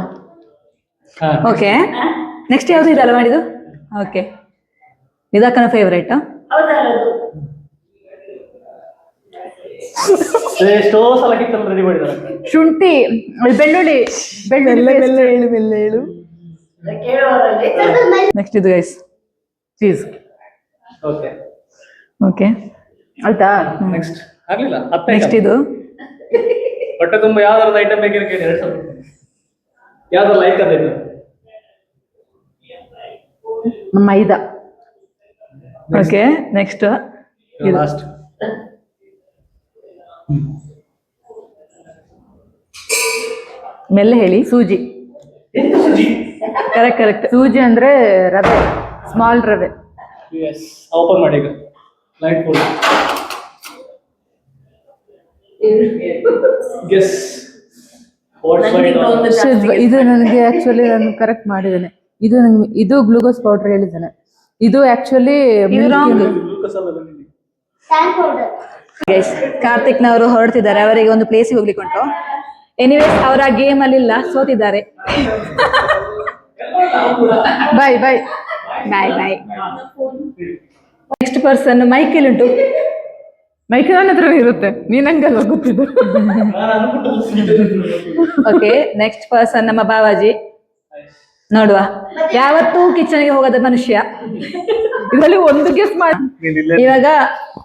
ಓಕೆ, ನೆಕ್ಸ್ಟ್ ಯಾವ್ದು ಇದಲ್ಲ ಮಾಡಿದ್ದು? ಓಕೆ, ಇದಕ್ಕನ ಫೇವ್ರೇಟ್. ಎಷ್ಟೋ ಸಲ ಕಿತ್ತಲ್ಲಿ ರೆಡಿ ಮಾಡಿದಾರೆ. ಶುಂಠಿ, ಬೆಳ್ಳುಳ್ಳಿ. ಬೆಳ್ಳುಳ್ಳಿ ಹೇಳು. ನೆಕ್ಸ್ಟ್ ಇದು ಗೈಸ್ ಚೀಸ್. ಓಕೆ ಓಕೆ ಆಯ್ತಾ? ನೆಕ್ಸ್ಟ್ ಆಗ್ಲಿಲ್ಲ. ನೆಕ್ಸ್ಟ್ ಇದು ಹೊಟ್ಟೆ ತುಂಬ ಯಾವ್ದಾದ್ರು ಐಟಮ್ ಬೇಕಿದ್ರೆ ಕೇಳಿ. 2 ಸ್ವಲ್ಪ ಯಾವ್ದಾರು ಲೈಕ್ ಅದ ಐಟಮ್. ಮೈದಾ. Okay, next last. ಮೆಲ್ಲ ಹೇಳಿ. ಸೂಜಿ. ಕರೆಕ್ಟ್. ಸೂಜಿ ಅಂದ್ರೆ ರವೆ, ಸ್ಮಾಲ್ ರವೆ. ಎಸ್, ಓಪನ್ ಮಾಡಿ ಈಗ. Light full. Guess what's right. ಇದು ನನಗೆ ಆಕ್ಚುಲಿ ನಾನು ಕರೆಕ್ಟ್ ಮಾಡಿದ್ದೇನೆ. ಇದು ಗ್ಲೂಕೋಸ್ ಪೌಡರ್ ಹೇಳಿದ್ದೇನೆ. ಇದು ಆಕ್ಚುಲಿ ಗೈಸ್, ಕಾರ್ತಿಕ್ನವರು ಹೊರಡ್ತಿದ್ದಾರೆ, ಅವರಿಗೆ ಒಂದು ಪ್ಲೇಸಿಗೆ ಹೋಗ್ಲಿಕ್ಕೆ ಉಂಟು. ಎನಿವೇಸ್, ಅವರ ಗೇಮ್ ಅಲ್ಲಿ ಇಲ್ಲ, ಸೋತಿದ್ದಾರೆ. ಬಾಯ್ ಬಾಯ್ ಬಾಯ್ ಬಾಯ್. ನೆಕ್ಸ್ಟ್ ಪರ್ಸನ್ ಮೈಕೇಲ್ ಉಂಟು. ಮೈಕ್ ನನ್ನ ಹತ್ರ ಇರುತ್ತೆ, ನೀನ್ ಹಂಗಲ್ಲ ಗೊತ್ತಿದ್ದು. ಓಕೆ, ನೆಕ್ಸ್ಟ್ ಪರ್ಸನ್ ನಮ್ಮ ಬಾವಾಜಿ. ನೋಡುವ, ಯಾವತ್ತೂ ಕಿಚನ್ಗೆ ಹೋಗದ ಮನುಷ್ಯ. ಇದರಲ್ಲಿ ಒಂದು ಗೆಸ್ ಮಾಡಿ. ಇವಾಗ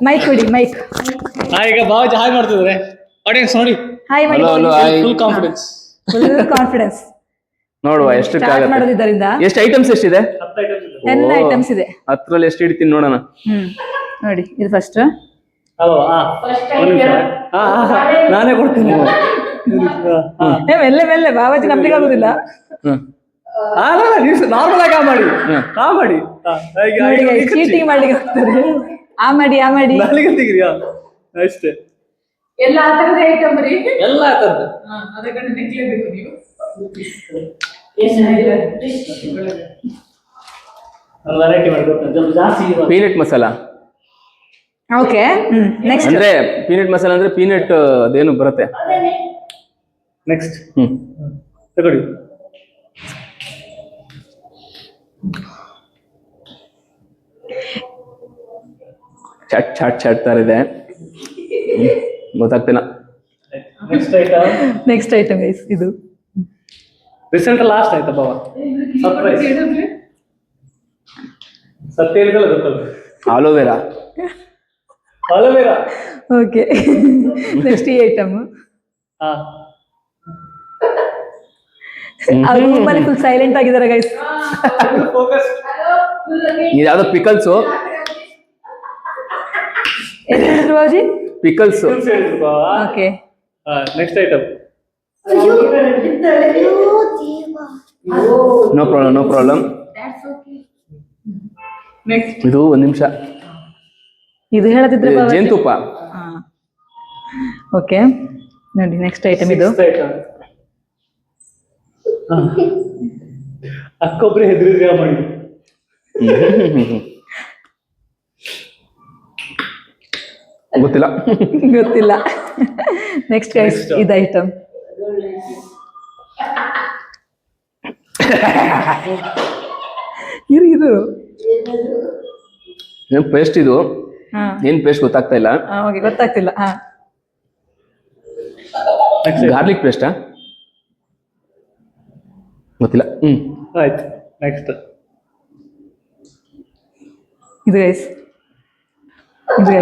ಮೈಕ್ ಕೊಡಿ, ಮೈಕ್. ಈಗ ಬಾವಾಜಿ ಹಾಯ್ ಮಾಡ್ತಿದ್ರೆ ಆಡಿಯನ್ಸ್ ನೋಡಿ. ಹಾಯ್ ಮಾಡಿ. Full confidence. Full confidence. ನೋಡುವ ಎಷ್ಟು ಸ್ಟಾರ್ಟ್ ಮಾಡೋದ್ರಿಂದ ಎಷ್ಟು ಐಟಮ್ಸ್ ಎಷ್ಟಿದೆ? 10 ಐಟಮ್ಸ್ ಇದೆ. 10ರಲ್ಲಿ ಎಷ್ಟು ಇಡ್ತೀನಿ ನೋಡೋಣ. ನೋಡಿ, ಇದು ಫಸ್ಟ್. ನಾನೇ ಕೊಡ್ತೀನಿ. ಮೆಲ್ಲೆ ಮೆಲ್ಲೆ, ಬಾವಾಜಿ ನಂಬಿಕೆ ಆಗುದಿಲ್ಲ. ನಾರ್ಮಲ್ ಆಗಿ ಮಾಡಿ. ಚೀಟಿಂಗ್ ಮಾಡ್ಲಿಕ್ಕೆ ಹೋಗ್ತಾರೆ. ಆ ಮಾಡಿ ಅಷ್ಟೇ. ಎಲ್ಲ ಆ ತರದ ಐಟಮ್ ರೀ, ಎಲ್ಲ ತರದ್ದು. ಅದಕ್ಕೆ ನೆಕ್ಲೇಬೇಕು ನೀವು. ವೆರೈಟಿ ಮಾಡ್ಕೊಡ್ತಾರೆ ಜಾಸ್ತಿ. ಪೀನಟ್ ಮಸಾಲ. Okay, next. ಅಂದ್ರೆ ಪೀನಟ್ ಮಸಾಲ ಅಂದ್ರೆ ಪೀನಟ್ ಅದೇನು ಬರುತ್ತೆ. ನೆಕ್ಸ್ಟ್ ತಗೊಳ್ಳಿ. ಚಟ್ ಚಟ್ ಚಟ್ ತರ ಇದೆ, ಗೊತ್ತಾಗ್ತಿಲ್ಲ. ನೆಕ್ಸ್ಟ್ ಐಟಮ್ ಗೈಸ್, ಇದು ರಿಸಲ್ಟ್ ಲಾಸ್ಟ್ ಆಯ್ತಾ ಬಾವ? ಸರ್ಪ್ರೈಸ್. ಸತ್ಯ ಹೇಳಿದಲ್ಲ ಗೊತ್ತಲ್ಲ. ಆಲೋವೆರಾ. ಓಕೆ, ನೆಕ್ಸ್ಟ್ ಈ ಐಟಮ್. ಅವ್ರ ರೂಮಲ್ಲಿ ಫುಲ್ ಸೈಲೆಂಟ್ ಆಗಿದ್ದಾರೆ ಗೈಸ್. ಇದ್ಯಾವ್ದೋ ಪಿಕಲ್ಸು. ಎಷ್ಟು ಹೇಳಿದ್ರು ಬಾಬುಜಿ? Pickles. Okay, next item. No problem. ಇದು 1 ನಿಮಿಷ. ಇದು ಹೇಳದಿದ್ರೆ ಜೇನುತುಪ್ಪ. ಓಕೆ, ನೋಡಿ ನೆಕ್ಸ್ಟ್ ಐಟಮ್ ಇದು. ಅಕ್ಕೊಬ್ರೆ ಹೆದ್ರಿದ್ರೆ ಮಾಡಿ. ಗೊತ್ತಿಲ್ಲ. ನೆಕ್ಸ್ಟ್ ಗೈಸ್, ಇದು ಐಟಮ್. ಇರು ಏನ್ ಪೇಸ್ಟ್ ಇದು? ಏನ್ ಪೇಸ್ಟ್ ಗೊತ್ತಾಗ್ತಾ ಇಲ್ಲ. ಓಕೆ, ಗೊತ್ತಾಗ್ತಿಲ್ಲ. ಗಾರ್ಲಿಕ್ ಪೇಸ್ಟಾ? ಗೊತ್ತಿಲ್ಲ. ಆಯ್ತು, ನೆಕ್ಸ್ಟ್ ಇದು ಗೈಸ್.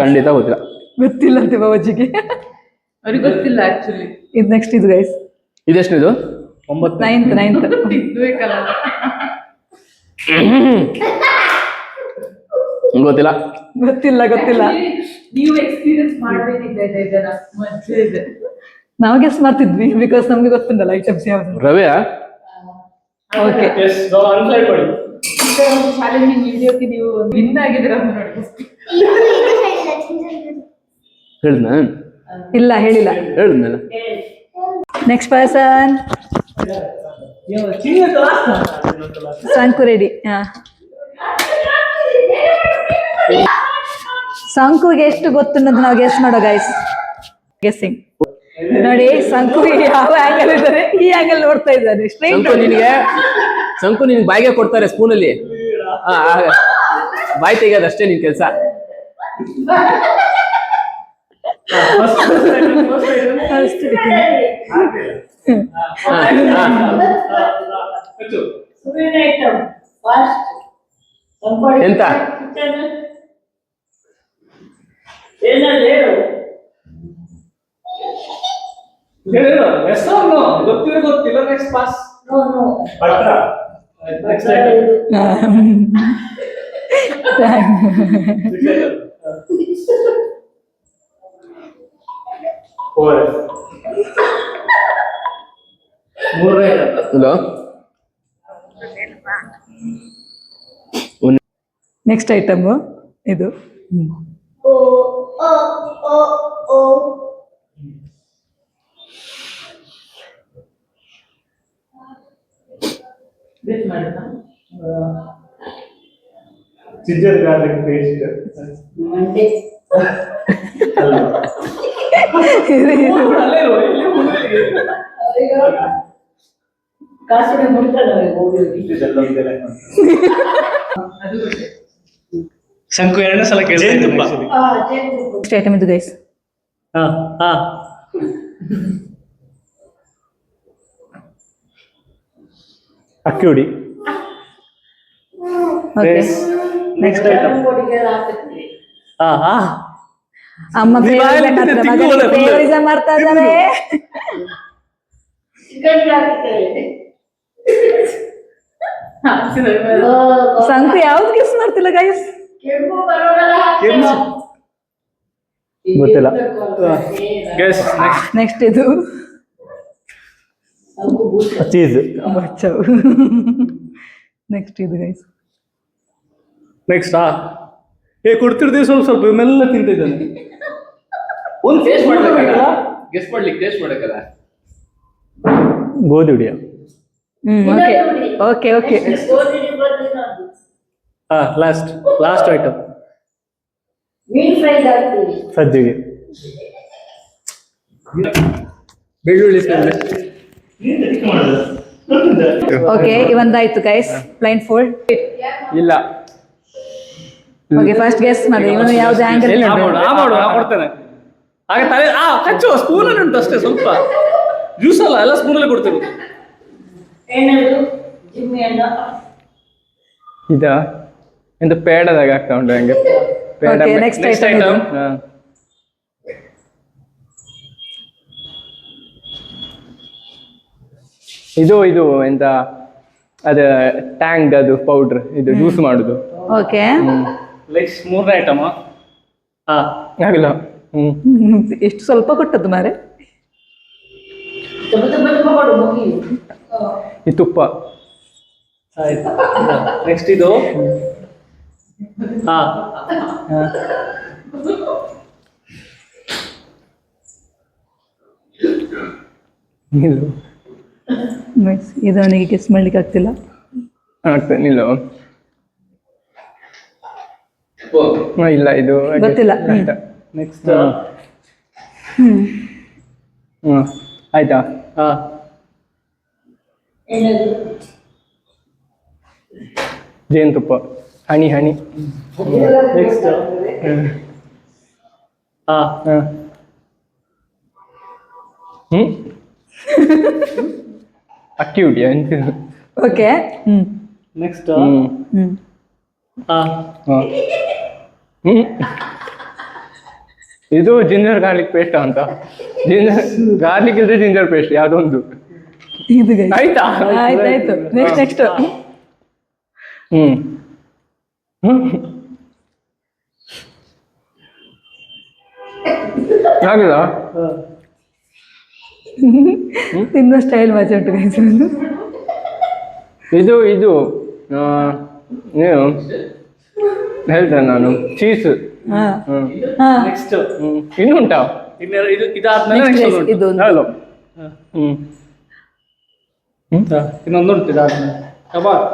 ಖಂಡಿತ ಗೊತ್ತಿಲ್ಲ. ಗೊತ್ತಿಲ್ಲ ಅಂತೆ ಬಾಬಾಜಿಗೆ. ಅವ್ರಿಗೆ ಗೊತ್ತಿಲ್ಲ ಆಕ್ಚುಲಿ. ಇದು ನೆಕ್ಸ್ಟ್, ಇದು ಗೈಸ್. ಇದೆಷ್ಟು ಇದು? 9th. ಗೊತ್ತಿಲ್ಲ. ನೀವು ಎಕ್ಸ್ಪೀರಿಯನ್ಸ್ ಮಾಡ್ಬೇಕಿದೆ ಇದನ್ನ ಮಜಾ ಇದೆ. ನಾವು ಗೆಸ್ ಮಾಡ್ತಿದ್ವಿ ಬಿಕಾಸ್ ನಮ್ಗೆ ಗೊತ್ತುಂಟಲ್ಲ ಐಟಮ್ಸ್ ಯಾವ್ದು. ರವ್ಯಾ ಓಕೆ ಚಾಲೆಂಜಿಂಗ್ ವಿಡಿಯೋಕ್ಕೆ ನೀವು ವಿನ್ ಆಗಿದ್ದೀರ ಅಂತ ನೋಡಿ. ಹೇಳ್ದ ಇಲ್ಲ ಹೇಳಿಲ್ಲ. ಹೇಳಿದ್ನಲ್ಲ. ನೆಕ್ಸ್ಟ್ ಪರ್ಸನ್ ಸಂಕು ರೆಡಿ. ಸಂಕುಗೆ ಎಷ್ಟು ಗೊತ್ತುನ್ನೋದು ನಾವು ಗೆಸ್ ಮಾಡೋ ಗೈಸ್. ಗೆಸ್ಸಿಂಗ್ ನೋಡಿ, ಸಂಕು ಯಾವ ಆಂಗಲ್ ಇದ್ದಾರೆ ಈ ಆಂಗಲ್ ನೋಡ್ತಾ ಇದ್ದಾನೆ. ಸಂಕು ನಿನ್ಗೆ ಬಾಯಿಗೆ ಕೊಡ್ತಾರೆ ಸ್ಪೂನಲ್ಲಿ, ಬಾಯಿ ತೆಗಿಯೋದಷ್ಟೇ ನಿನ್ ಕೆಲಸ. ಎಂತ ಗೊತ್ತಿಲ್ಲ. Next pass. Hello, next item ಇದು. Ginger garlic paste. ಶಂಕು ಎರಡನೇ ಸಲ ಕೇಳ್ತಾ ಇದ್ದೀನಿ. ನೆಕ್ಸ್ಟ್ ಐಟಮ್ ಇದು ಗೈಸ್. ಅಕ್ಕಿ ಹುಡಿ. Next item. ಅಮ್ಮ ಫೇವರಿಸಂ ಮಾಡ್ತಾ ಇದ್ದಾರೆ. ಸಂಕು ಯಾವ್ದು ಗೆಸ್ ಮಾಡ್ತಿಲ್ಲ ಗೈಸ್. ಗೊತ್ತಿಲ್ಲ. ನೆಕ್ಸ್ಟ್ ಇದು ಚೀಸ್. ನೆಕ್ಸ್ಟ್ ಇದು ಗೈಸ್. ನೆಕ್ಸ್ಟ್ ಕೊಡ್ತಿರ್ತೀವಿ ಸ್ವಲ್ಪ ಸ್ವಲ್ಪ ಮೆಲ್ಲ ತಿಂತಿದ್ದಾನೆ. ಒಂದು ಟೇಸ್ಟ್ ಮಾಡ್ಬೇಕಲ್ಲ, ಗೆಸ್ ಮಾಡ್ಲಿಕ್ಕೆ ಟೇಸ್ಟ್ ಮಾಡಕ್ಕಲ್ಲ. ಗೋಧಿ ಹುಡಿಯ. Okay okay. ಲಾಸ್ಟ್ ಐಟಮ್ ಸಜ್ಜಿಗೆ. ಬೆಳ್ಳುಳ್ಳಿ. ಓಕೆ, ಇವಂದಾಯ್ತು ಗೈಸ್. Blindfold. ಇಲ್ಲ. ಓಕೆ, ಫಸ್ಟ್ ಗೆಸ್ ಮಾಡಿ. ಇವನು ಯಾವ್ದು ಆಂಗಲ್ ಕೊಡ್ತೇನೆ. ಹಾಗೆ ತಲೆ ಹಚ್ಚು. ಸ್ಪೂನಲ್ಲಿ ಉಂಟು ಅಷ್ಟೇ, ಸ್ವಲ್ಪ ಜ್ಯೂಸ್ ಅಲ್ಲ, ಎಲ್ಲ ಸ್ಪೂನಲ್ಲಿ ಕೊಡ್ತೇವೆ. ಇದ ಎಂತ ಪೇಡದಾಗ ಆಗ್ತಾ ಉಂಟು ಹಂಗೆ. ನೆಕ್ಸ್ಟ್ ಐಟಮ್ ಇದು ಇದು ಎಂತ ಅದ ಟ್ಯಾಂಗ್, ಅದು ಪೌಡರ್, ಇದು ಜ್ಯೂಸ್ ಮಾಡುದು. ಓಕೆ, ನೆಕ್ಸ್ಟ್ ಮೂರನೇ ಐಟಮ್. ಆಗಿಲ್ಲ. ಎಷ್ಟು ಸ್ವಲ್ಪ ಕೊಟ್ಟದ್ದು ಮಾರೆ. ಈ ತುಪ್ಪ. ಆಯ್ತು. ನೆಕ್ಸ್ಟ್ ಇದು ನಿಲ್ಲು. ಇದು ಅವನಿಗೆ ಗೆಸ್ ಮಾಡ್ಲಿಕ್ಕೆ ಆಗ್ತಿಲ್ಲ. ಆಗ್ತದೆ, ನಿಲ್ಲು. ಇಲ್ಲ, ಇದು ಗೊತ್ತಿಲ್ಲ. ನೆಕ್ಸ್ಟ್ ಆಯ್ತಾ. ಜೇನುತುಪ್ಪ, ಹನಿ ಹನಿ. ನೆಕ್ಸ್ಟ್ ಅಕ್ಕಿ ಹುಡಿ ಅಂತಿದ್ದು. ಓಕೆ. ನೆಕ್ಸ್ಟ್ ಇದು ಜಿಂಜರ್ ಗಾರ್ಲಿಕ್ ಪೇಸ್ಟ್ ಅಂತ. ಜಿಂಜರ್ ಗಾರ್ಲಿಕ್ ಇದ್ರೆ ಜಿಂಜರ್ ಪೇಸ್ಟ್ ಯಾವ್ದೊಂದು. ಇದು ಆಯ್ತಾ? ಆಯ್ತಾಯ್ತು. ನೆಕ್ಸ್ಟ್ ಆಗಿಲ್ಲ ತಿನ್ನೋ ಸ್ಟೈಲ್ ಮಜಾ ಉಂಟು guys. ಇದು ಏನು ಹೇಳ್ತೇನೆ ನಾನು ಚೀಸ್ ಹಾ. ನೆಕ್ಸ್ಟ್ ಇನ್ನು ಉಂಟಾ ಇದಾದ್ಮೇಲೆ Next next guys, ಒಂದು ಇದು ಉಂಟು. ಹಲೋ ಇನ್ನೊಂದುಂಟು ಇದಾದ್ಮೇಲೆ ಕಬಾಬ್.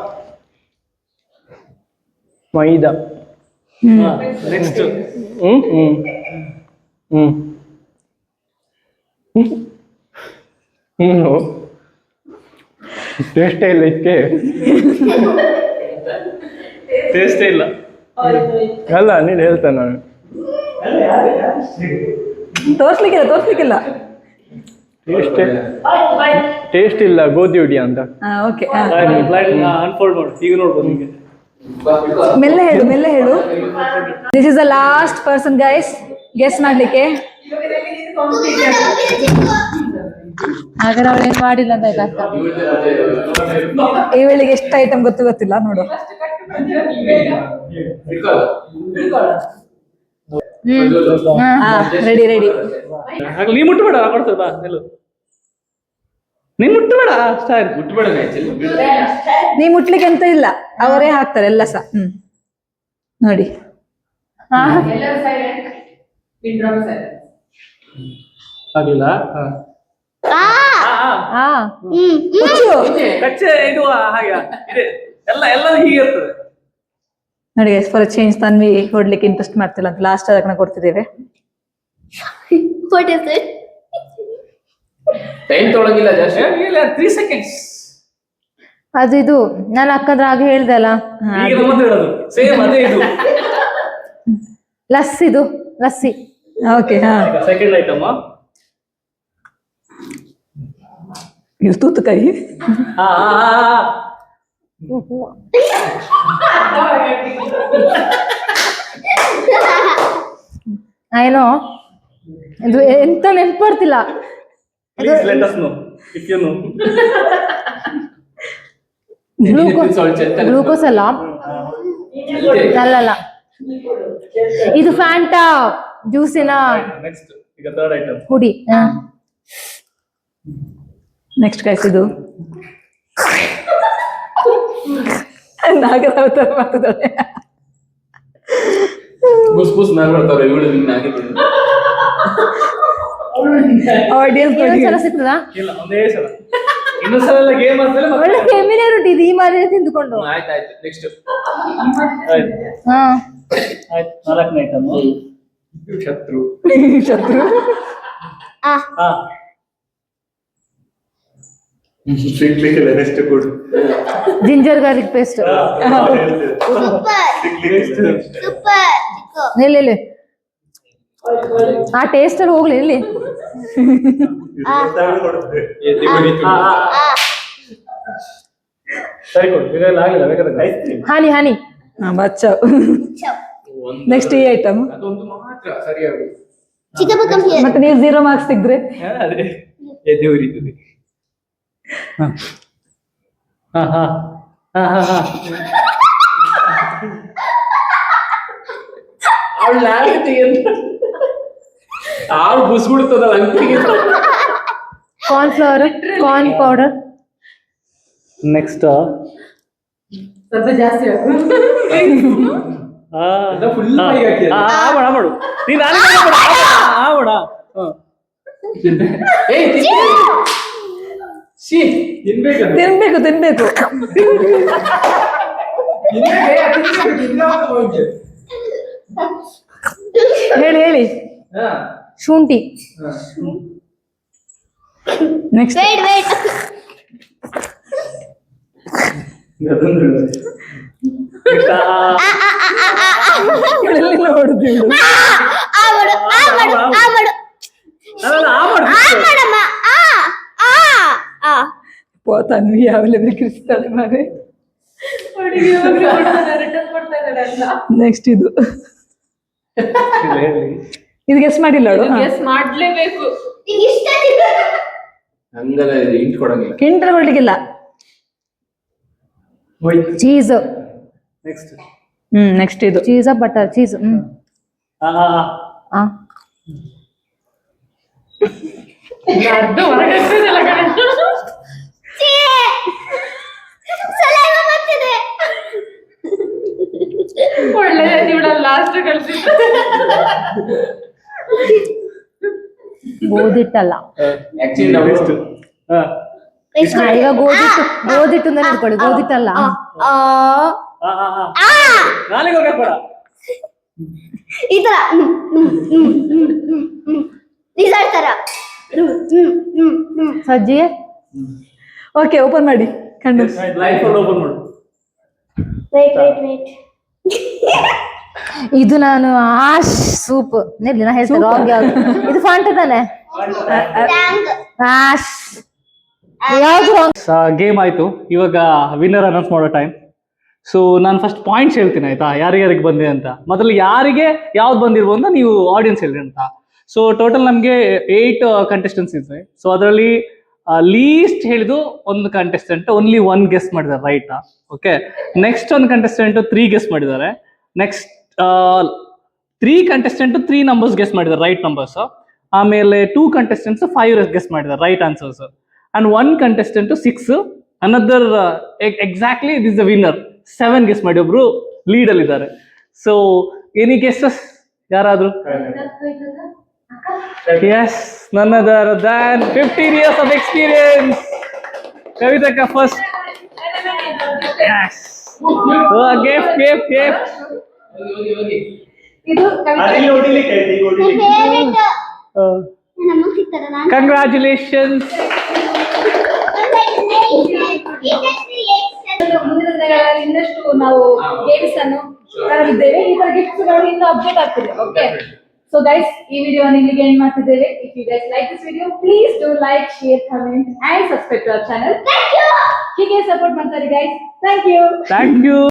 ಮೈದಾ ನೆಕ್ಸ್ಟ್ ಟೇಸ್ಟೇ ಇಲ್ಲ ಇದಕ್ಕೆ ಟೇಸ್ಟೇ ಇಲ್ಲ. ಅಲ್ಲ ನೀನು ಹೇಳ್ತೇನೆ ನಾನು ತೋರ್ಸ್ಲಿಕ್ಕಿಲ್ಲ ಟೇಸ್ಟ್ ಇಲ್ಲ ಗೋಧಿ ಹುಡಿ ಅಂತ ಓಕೆ. ಅನ್ಫೋಲ್ಡ್ ಮಾಡು, ಈಗ ನೋಡ್ಬೋದು ನಿಮಗೆ. ಮೆಲ್ಲ ಹೇಳು. This is the last person guys guess ಮಾಡ್ಲಿಕ್ಕೆ. ಹಾಗಾದ್ರೆ ಅವಳು ಏನು ಮಾಡಿಲ್ಲ ಅಂತ ಆಯ್ತು ಅರ್ಥ. ಇವಳಿಗೆ ಎಷ್ಟು ಐಟಮ್ ಗೊತ್ತಿಲ್ಲ ನೋಡು. ರೆಡಿ ಹಾಗೆ ನೀ ಮುಟ್ಟಬೇಡ, ಕೊಡ್ತೇವೆ ಬಾ ನಿಲ್ಲು. ನೀ ಮುಟ್ಟಬೇಡ ಸ್ಟಾರ್. ನೀ ಮುಟ್ಲಿಕ್ಕೆ ಅಂತ ಇಲ್ಲ, ಅವರೇ ಹಾಕ್ತಾರೆ ಎಲ್ಲ ಸಹ. ನೋಡಿ ಆಗಿಲ್ಲ. ಕಚ್ಚೆ ಇದು ಹಾಗೆ ಇದೆ, ಎಲ್ಲ ಹೀಗೆ ಇರ್ತದೆ. ನೋಡಿ ಗೈಸ್, ಫಾರ್ ಚೇಂಜ್ ತನ್ವಿ ಕೊಡ್ಲಿಕ್ಕೆ ಇಂಟ್ರೆಸ್ಟ್ ಮಾಡ್ತಿಲ್ಲ ಅಂತ ಲಾಸ್ಟ್ ಅದಕ್ಕೆ ಕೊಡ್ತಿದ್ದೇವೆ. What is it? ಟೈಮ್ ತೊಳಗಿಲ್ಲ ಜಾಸ್ತಿ. 3 seconds. ಅದು ಇದು ನಾನು ಅಕ್ಕಂದ್ರೆ ಆಗ ಹೇಳ್ದೆ ಅಲ್ಲ, ಈಗ ನಮ್ಮದು ಹೇಳೋದು ಸೇಮ್ ಅದೇ ಇದು. ಲಸ್ಸಿ. ಓಕೆ. ಸೆಕೆಂಡ್ ಐಟಮ್ ಇದು ತೂತುಕಾಯಿ. ಏನೋ ಇದು ಎಂತ ನೆನ್ಪು ಬರ್ತಿಲ್ಲ. Please let us know if you know. Glucose ಅಲ್ಲ, ಇದು ಫ್ಯಾಂಟಾ ಜ್ಯೂಸಿನ ನೆಕ್ಸ್ಟ್ ಈಗ ಥರ್ಡ್ ಐಟಮ್ ಹುಡಿ. ನೆಕ್ಸ್ಟ್ ಗೈಸ್ ಇದು ನಾಗರಾವತ ಮಾಡ್ತಿದ್ದಾಳೆ. ಆಡಿಯನ್ಸ್ ಸಲ ಸಿಗ್ತದಾ? ಇಲ್ಲ, ಒಂದೇ ಸಲ. ಇನ್ನೊಂದ್ಸಲ ಎಲ್ಲ ಗೇಮ್ ಆದ್ಮೇಲೆ ಒಳ್ಳೆ ಫೆಮಿಲಿಯರಿಟಿ ಇದು, ಈ ಮಾರಿ ತಿಂದುಕೊಂಡು. ಆಯ್ತು ನೆಕ್ಸ್ಟ್ ಹಾ ಆಯ್ತು. 4ನೇ ಐಟಮ್ ಶತ್ರು. ಸಿಗ್ಲಿಕ್ಕಿಲ್ಲ, ನೆಕ್ಸ್ಟ್ ಕೊಡು. Ginger garlic paste. Super. ಇಲ್ಲಿ ಆ ಟೇಸ್ಟ್ ಅಲ್ಲಿ ಹೋಗ್ಲಿ ಇಲ್ಲಿ. ಸರಿ ಕೊಡು, ಈಗ ಎಲ್ಲ ಆಗಿಲ್ಲ, ಬೇಕಾದ್ರೆ ಐಸ್ ಕ್ರೀಮ್. ಹನಿ ಬಚ್ಚಾವ್. ನೆಕ್ಸ್ಟ್ ಈ ಐಟಮ್. ಅದೊಂದು ಮಾತ್ರ ಸರಿಯಾಗಿ. Chicken come here. ಮತ್ತೆ ನೀವು 0 ಮಾರ್ಕ್ಸ್ ತೆಗ್ದ್ರೆ ಅದೇ ಎದೆ ಉರಿತದೆ. ಅವಳು ಆಳು ಬುಸ್ಬಿಡ್ತದಲ್ಲ ಅಂತಿಗೆ. Corn powder. ನೆಕ್ಸ್ಟ್ ಸ್ವಲ್ಪ ಜಾಸ್ತಿ ಫುಲ್ ಮಾಡು ನೀನು ಆವಡ. ತಿನ್ಬೇಕು. ಹೇಳಿ ಶುಂಠಿ. Next Wait. ನೋಡುದು ತನ್ವಿ ಯಾವೆಲ್ಲ ಬೇಕಿರ್ತಾಳೆ ಮಾರೆ. ನೆಕ್ಸ್ಟ್ ಇದು ಗೆಸ್ ಮಾಡಿಲ್ಲ ಅವಳು. ಮಾಡ್ಲೇಬೇಕು. ಹಂಗಲ್ಲ, ಇಂಟ್ ಕೊಡಂಗಿಲ್ಲ. ಕಿಂಟಲ್ ಕೊಡ್ಲಿಕ್ಕಿಲ್ಲ. ಚೀಸ್. ನೆಕ್ಸ್ಟ್ ನೆಕ್ಸ್ಟ್ ಇದು ಚೀಸ್ ಬಟರ್ ಚೀಸ್. ಅರ್ಧ ಹೊರಗೆ ಹಾಕ್ತಿದ್ದಲ್ಲ ಕಣೆ. ಸಲೈವ ಬರ್ತಿದೆ. ಒಳ್ಳೆದಾಯ್ತು ಇವಳ ಲಾಸ್ಟ್ ಕಳ್ಸಿದ್ದು. ಗೋಧಿಟ್ಟಲ್ಲ ಹಾ. ಈಗ ಗೋಧಿಟ್ಟು ಅಂತ ಇಟ್ಕೊಳ್ಳಿ, ಗೋಧಿಟ್ಟಲ್ಲ. ನಾಳೆಗೆ ಹೋಗಕ್ ಬೇಡ. ಈ ತರ ಲಿಸರ್ಟ್ ತರ. ಸಜ್ಜಿಗೆ ಓಕೆ, ಓಪನ್ ಮಾಡಿ ಕಣ್ಣು. ಲೈಫ್ ಅಲ್ಲಿ ಓಪನ್ ಮಾಡು. ವೇಟ್ ಇದು ನಾನು ಆಶ್ ಸೂಪ್ ನಿರ್ಲಿ ನಾ ಹೇಳ್ತೇನೆ ರಾಂಗ್ ಯಾವ್ದು. ಇದು ಫಾಂಟ ತಾನೆ? ಆಶ್ ಯಾವ್ದು ರಾಂಗ್? ಗೇಮ್ ಆಯ್ತು, ಇವಾಗ ವಿನ್ನರ್ ಅನೌನ್ಸ್ ಮಾಡೋ ಟೈಮ್. ಸೊ ನಾನು ಫಸ್ಟ್ ಪಾಯಿಂಟ್ಸ್ ಹೇಳ್ತೀನಿ ಆಯ್ತಾ, ಯಾರ್ಯಾರಿಗೆ ಬಂದಿದೆ ಅಂತ. ಮೊದಲು ಯಾರಿಗೆ ಯಾವ್ದು ಬಂದಿರ್ಬೋದು ಅಂತ ನೀವು ಆಡಿಯನ್ಸ್ ಹೇಳ್ರಿ ಅಂತ. ಸೊ ಟೋಟಲ್ ನಮಗೆ 8 ಕಂಟೆಸ್ಟೆಂಟ್ಸ್ ಇದೆ. ಸೊ ಅದರಲ್ಲಿ ಲೀಸ್ಟ್ ಹೇಳಿದ್ದು ಒಂದು ಕಂಟೆಸ್ಟೆಂಟ್ ಓನ್ಲಿ 1 ಗೆಸ್ ಮಾಡಿದ್ದಾರೆ, ರೈಟ್? ಓಕೆ. ನೆಕ್ಸ್ಟ್ ಒಂದು ಕಂಟೆಸ್ಟೆಂಟ್ 3 ಗೆಸ್ ಮಾಡಿದ್ದಾರೆ. ನೆಕ್ಸ್ಟ್ 3 ಕಂಟೆಸ್ಟೆಂಟ್ 3 ನಂಬರ್ಸ್ ಗೆಸ್ ಮಾಡಿದ್ದಾರೆ, ರೈಟ್ ನಂಬರ್ಸ್. ಆಮೇಲೆ 2 ಕಂಟೆಸ್ಟೆಂಟ್ಸ್ 5 ಗೆಸ್ ಮಾಡಿದ್ದಾರೆ, right answers. And 1 contestant 6. Another exactly this the winner 7 guess ಮಾಡಿ ಒಬ್ರು ಲೀಡ್ ಅಲ್ಲಿ ಇದ್ದಾರೆ. ಸೊ ಎನಿ ಗೆಸ್ಸಸ್ ಯಾರಾದ್ರು? Yes, none other than 15 years of experience. Kavitaka first. Yes. Oh, gift. Congratulations. ಮುಂದಿನ ದಿನಗಳಲ್ಲಿ ಇನ್ನಷ್ಟು ನಾವು ಗೇಮ್ಸ್ ಅನ್ನು ತರಲಿದ್ದೇವೆ. ಈ ತರ ಗಿಫ್ಟ್ಸ್ ಗಳು ಇನ್ನೂ ಅಪ್ಡೇಟ್ ಆಗ್ತಿದೆ. ಓಕೆ, ಸೊ ಗೈಸ್, ಈ ವಿಡಿಯೋನ ಇಲ್ಲಿಗೆ ಎಂಡ್ ಮಾಡ್ತಿದ್ದೇವೆ. If you guys like this video, please do like, share, comment and subscribe to our channel. ಹೀಗೆ ಸಪೋರ್ಟ್ ಮಾಡ್ತಾರೆ ಗೈಸ್. Thank you.